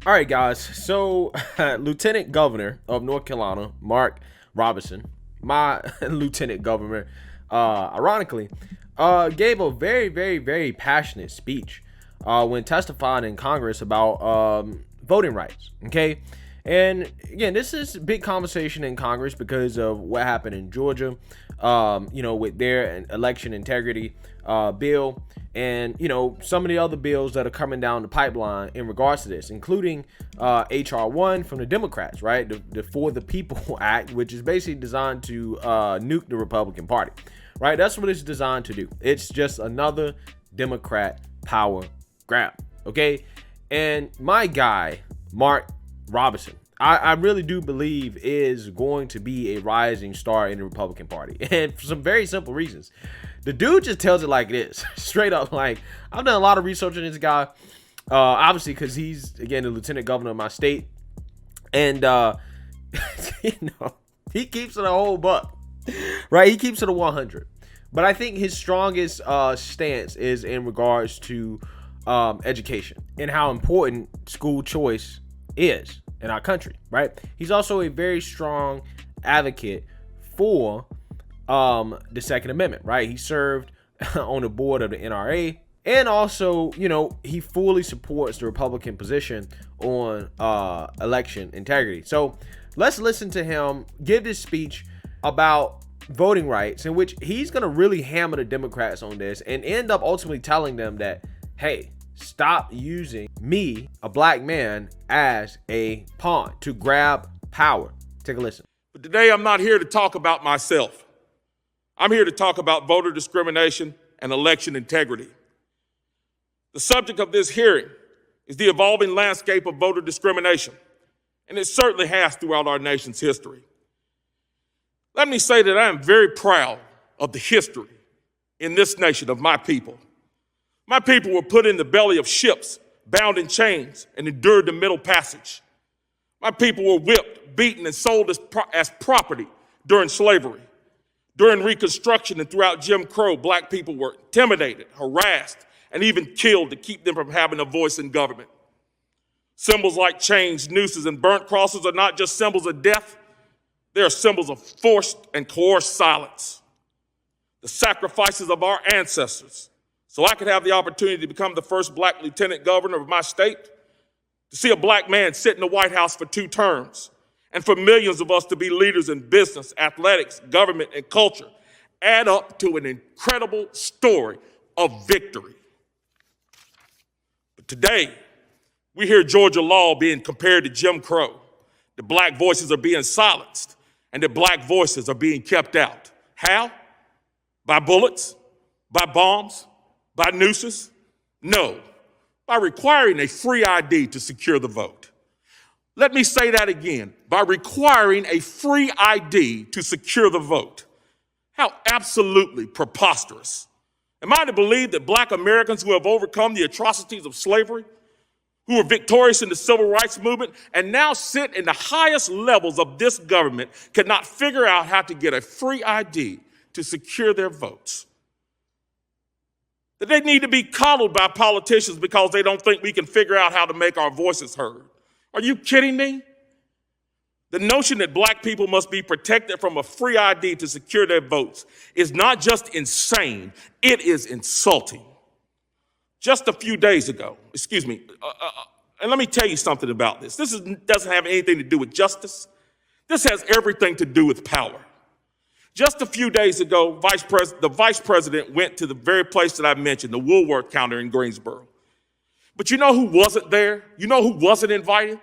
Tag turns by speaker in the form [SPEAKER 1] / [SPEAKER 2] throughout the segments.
[SPEAKER 1] All right, guys. So, Lieutenant Governor of North Carolina, Mark Robinson, my Lieutenant Governor, ironically, gave a very, very, very passionate speech when testifying in Congress about voting rights. Okay. And again, this is a big conversation in Congress because of what happened in Georgia, with their election integrity bill, and some of the other bills that are coming down the pipeline in regards to this, including HR 1 from the Democrats, right? The For the People Act, which is basically designed to nuke the Republican Party, right? That's what it's designed to do. It's just another Democrat power grab, okay? And my guy, Mark Robinson, I really do believe is going to be a rising star in the Republican Party, and for some very simple reasons. The dude just tells it like it is, straight up. Like, I've done a lot of research on this guy, obviously because he's, again, the lieutenant governor of my state, and he keeps it a whole buck, right? He keeps it a 100. But I think his strongest stance is in regards to education and how important school choice is in our country, right? He's also a very strong advocate for the Second Amendment, right? He served on the board of the NRA, and also, he fully supports the Republican position on election integrity. So let's listen to him give this speech about voting rights, in which he's going to really hammer the Democrats on this and end up ultimately telling them that, hey, stop using me, a black man, as a pawn to grab power. Take a listen.
[SPEAKER 2] But today I'm not here to talk about myself. I'm here to talk about voter discrimination and election integrity. The subject of this hearing is the evolving landscape of voter discrimination, and it certainly has throughout our nation's history. Let me say that I am very proud of the history in this nation of my people. My people were put in the belly of ships, bound in chains, and endured the Middle Passage. My people were whipped, beaten, and sold as property during slavery. During Reconstruction and throughout Jim Crow, black people were intimidated, harassed, and even killed to keep them from having a voice in government. Symbols like chains, nooses, and burnt crosses are not just symbols of death. They are symbols of forced and coerced silence. The sacrifices of our ancestors, so I could have the opportunity to become the first black lieutenant governor of my state, to see a black man sit in the White House for 2 terms, and for millions of us to be leaders in business, athletics, government, and culture, add up to an incredible story of victory. But today, we hear Georgia law being compared to Jim Crow. The black voices are being silenced, and the black voices are being kept out. How? By bullets? By bombs? By nooses? No, by requiring a free ID to secure the vote. Let me say that again, by requiring a free ID to secure the vote. How absolutely preposterous. Am I to believe that black Americans who have overcome the atrocities of slavery, who were victorious in the civil rights movement, and now sit in the highest levels of this government cannot figure out how to get a free ID to secure their votes? That they need to be coddled by politicians because they don't think we can figure out how to make our voices heard. Are you kidding me? The notion that black people must be protected from a free ID to secure their votes is not just insane, it is insulting. Just a few days ago, and let me tell you something about this. This doesn't have anything to do with justice. This has everything to do with power. Just a few days ago, the vice president went to the very place that I mentioned, the Woolworth counter in Greensboro. But you know who wasn't there? You know who wasn't invited?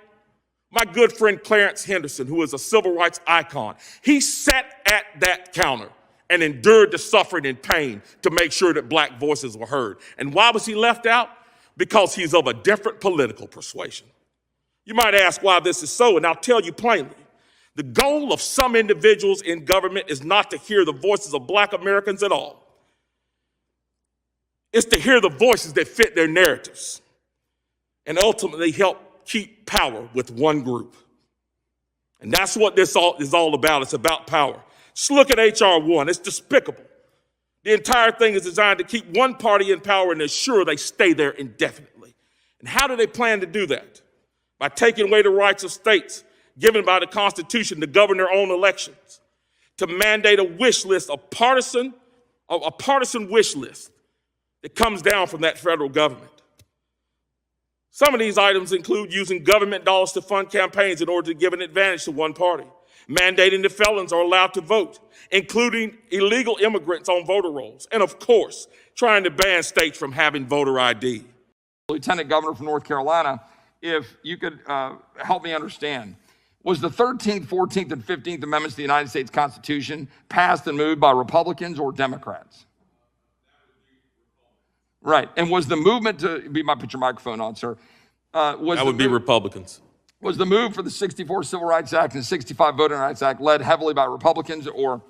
[SPEAKER 2] My good friend Clarence Henderson, who is a civil rights icon. He sat at that counter and endured the suffering and pain to make sure that black voices were heard. And why was he left out? Because he's of a different political persuasion. You might ask why this is so, and I'll tell you plainly. The goal of some individuals in government is not to hear the voices of black Americans at all. It's to hear the voices that fit their narratives and ultimately help keep power with one group. And that's what this is all about. It's about power. Just look at HR 1. It's despicable. The entire thing is designed to keep one party in power and ensure they stay there indefinitely. And how do they plan to do that? by taking away the rights of states given by the Constitution to govern their own elections, to mandate a wish list, a partisan wish list that comes down from that federal government. Some of these items include using government dollars to fund campaigns in order to give an advantage to one party, mandating that felons are allowed to vote, including illegal immigrants on voter rolls, and of course, trying to ban states from having voter ID.
[SPEAKER 3] Lieutenant Governor from North Carolina, if you could help me understand, was the 13th, 14th, and 15th Amendments to the United States Constitution passed and moved by Republicans or Democrats? Right, and was the movement to, put your microphone on, sir.
[SPEAKER 2] That would be Republicans.
[SPEAKER 3] Was the move for the 64 Civil Rights Act and the 65 Voting Rights Act led heavily by Republicans or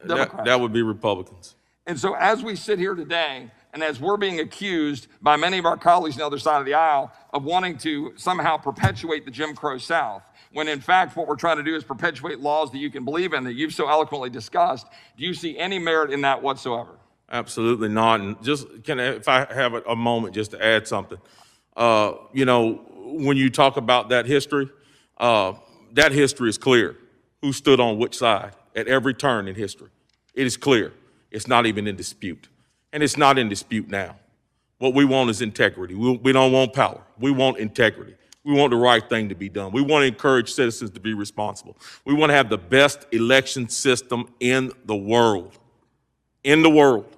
[SPEAKER 3] Democrats?
[SPEAKER 2] That would be Republicans.
[SPEAKER 3] And so as we sit here today, and as we're being accused by many of our colleagues on the other side of the aisle of wanting to somehow perpetuate the Jim Crow South, when in fact what we're trying to do is perpetuate laws that you can believe in, that you've so eloquently discussed, do you see any merit in that whatsoever?
[SPEAKER 2] Absolutely not. And just if I have a moment just to add something, when you talk about that history is clear. Who stood on which side at every turn in history? It is clear. It's not even in dispute. And it's not in dispute now. What we want is integrity. We don't want power. We want integrity. We want the right thing to be done. We want to encourage citizens to be responsible. We want to have the best election system in the world. In the world.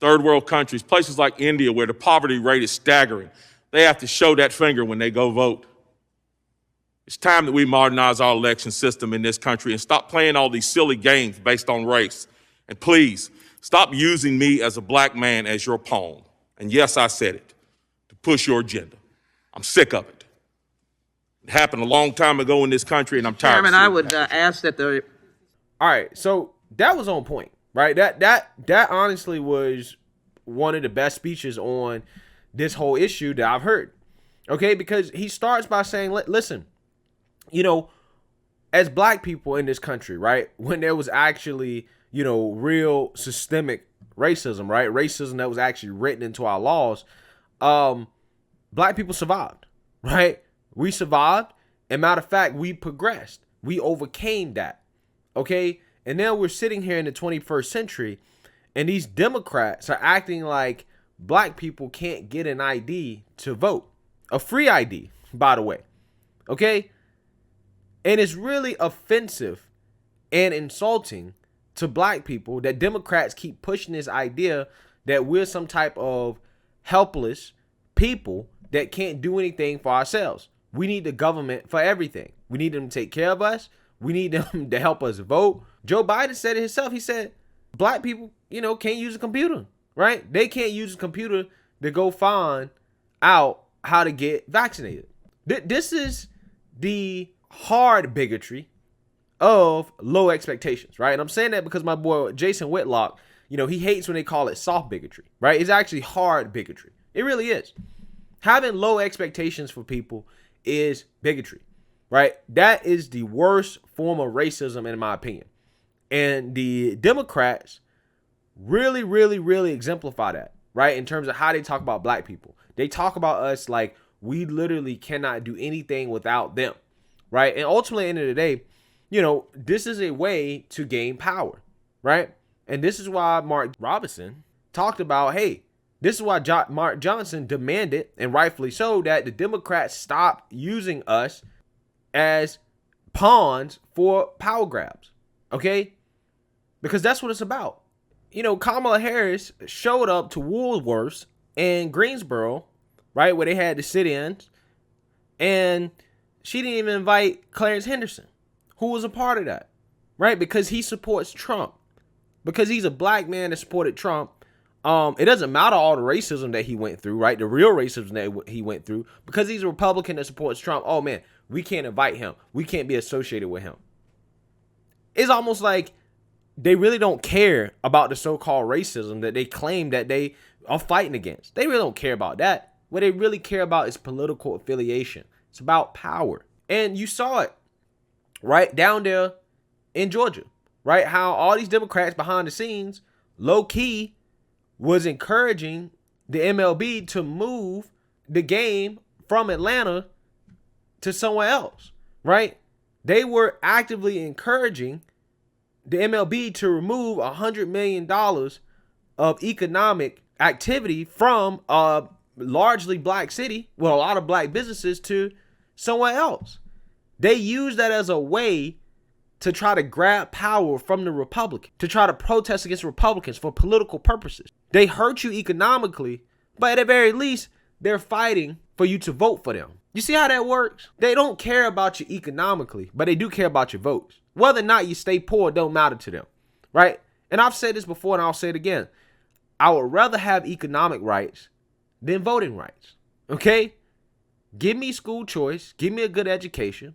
[SPEAKER 2] Third world countries, places like India where the poverty rate is staggering, they have to show that finger when they go vote. It's time that we modernize our election system in this country and stop playing all these silly games based on race. And please, stop using me as a black man as your pawn. And yes, I said it, to push your agenda. I'm sick of it. It happened a long time ago in this country, and I'm tired.
[SPEAKER 4] Chairman, I would ask that the...
[SPEAKER 1] All right, so that was on point, right? That honestly was one of the best speeches on this whole issue that I've heard. Okay, because he starts by saying, listen, as black people in this country, right, when there was actually, real systemic racism, right, racism that was actually written into our laws, black people survived, right? We survived, and matter of fact, we progressed. We overcame that, okay? And now we're sitting here in the 21st century, and these Democrats are acting like black people can't get an ID to vote. A free ID, by the way, okay? And it's really offensive and insulting to black people that Democrats keep pushing this idea that we're some type of helpless people that can't do anything for ourselves. We need the government for everything. We need them to take care of us. We need them to help us vote. Joe Biden said it himself. He said black people, can't use a computer, right? They can't use a computer to go find out how to get vaccinated. This is the hard bigotry of low expectations, right? And I'm saying that because my boy Jason Whitlock, he hates when they call it soft bigotry, right? It's actually hard bigotry. It really is. Having low expectations for people is bigotry, right? That is the worst form of racism in my opinion. And the Democrats really, really, really exemplify that, right? In terms of how they talk about black people. They talk about us like we literally cannot do anything without them. Right. And ultimately, at the end of the day, this is a way to gain power. Right. And this is why Mark Robinson talked about, hey, this is why Mark Johnson demanded, and rightfully so, that the Democrats stop using us as pawns for power grabs. OK, because that's what it's about. Kamala Harris showed up to Woolworths in Greensboro, right, where they had the sit-ins, and she didn't even invite Clarence Henderson, who was a part of that, right? Because he supports Trump. Because he's a black man that supported Trump. It doesn't matter all the racism that he went through, right? The real racism that he went through. Because he's a Republican that supports Trump. Oh, man, we can't invite him. We can't be associated with him. It's almost like they really don't care about the so-called racism that they claim that they are fighting against. They really don't care about that. What they really care about is political affiliation. It's about power. And you saw it right down there in Georgia, right? How all these Democrats behind the scenes, low key, was encouraging the MLB to move the game from Atlanta to someone else, right? They were actively encouraging the MLB to remove $100 million of economic activity from a largely black city with a lot of black businesses to someone else. They use that as a way to try to grab power from the Republicans, to try to protest against Republicans for political purposes. They hurt you economically, but at the very least, they're fighting for you to vote for them. You see how that works? They don't care about you economically, but they do care about your votes. Whether or not you stay poor don't matter to them, right? And I've said this before and I'll say it again. I would rather have economic rights than voting rights, okay? Give me school choice. Give me a good education.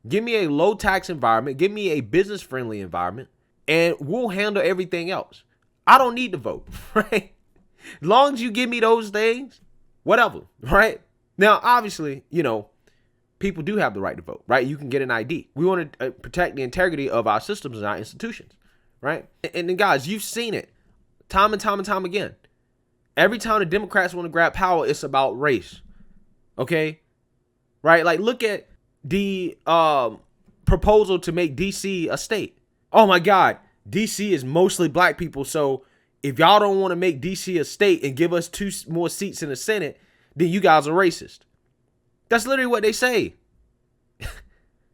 [SPEAKER 1] Give me a low tax environment. Give me a business friendly environment, and we'll handle everything else. I don't need to vote, right? As long as you give me those things, whatever, right? Now, obviously, people do have the right to vote, right? You can get an ID. We want to protect the integrity of our systems and our institutions, right? And then, guys, you've seen it time and time and time again. Every time the Democrats want to grab power, it's about race, okay? Right? Like, look at the proposal to make DC a state. Oh, my God. DC is mostly black people, so if y'all don't want to make DC a state and give us 2 more seats in the Senate, then you guys are racist. That's literally what they say.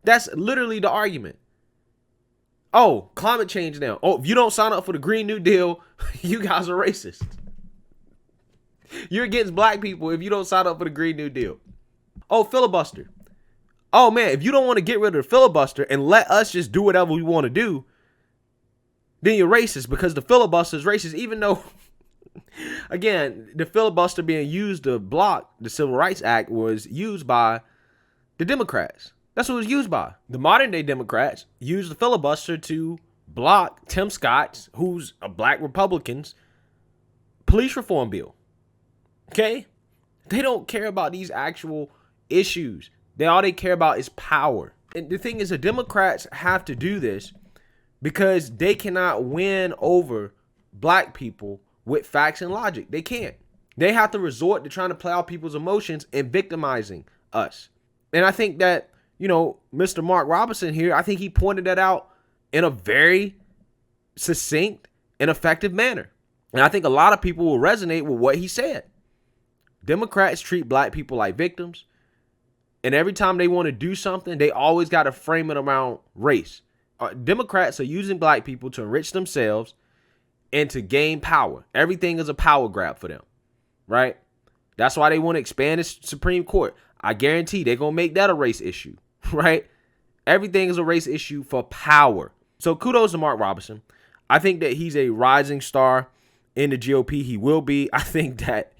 [SPEAKER 1] That's literally the argument. Oh, climate change now. Oh, if you don't sign up for the Green New Deal, you guys are racist. You're against black people if you don't sign up for the Green New Deal. Oh, filibuster. Oh, man, if you don't want to get rid of the filibuster and let us just do whatever we want to do, then you're racist because the filibuster is racist, even though, again, the filibuster being used to block the Civil Rights Act was used by the Democrats. That's what it was used by. The modern day Democrats use the filibuster to block Tim Scott's, who's a black Republican's, police reform bill. Okay? They don't care about these actual issues. All they care about is power. And the thing is, the Democrats have to do this because they cannot win over black people with facts and logic. They can't. They have to resort to trying to play out people's emotions and victimizing us. And I think that, Mr. Mark Robinson here, I think he pointed that out in a very succinct and effective manner. And I think a lot of people will resonate with what he said. Democrats treat black people like victims. And every time they want to do something, they always got to frame it around race. Democrats are using black people to enrich themselves and to gain power. Everything is a power grab for them, right? That's why they want to expand the Supreme Court. I guarantee they're going to make that a race issue, right? Everything is a race issue for power. So kudos to Mark Robinson. I think that he's a rising star in the GOP. He will be. I think that,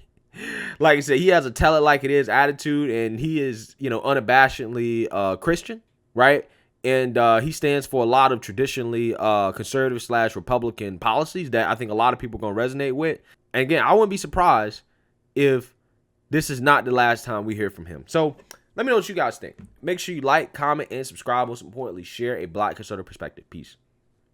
[SPEAKER 1] like I said, he has a tell it like it is attitude, and he is, unabashedly Christian, right? And he stands for a lot of traditionally conservative / Republican policies that I think a lot of people are going to resonate with. And again, I wouldn't be surprised if this is not the last time we hear from him. So let me know what you guys think. Make sure you like, comment, and subscribe. Most importantly, share a black conservative perspective. Peace.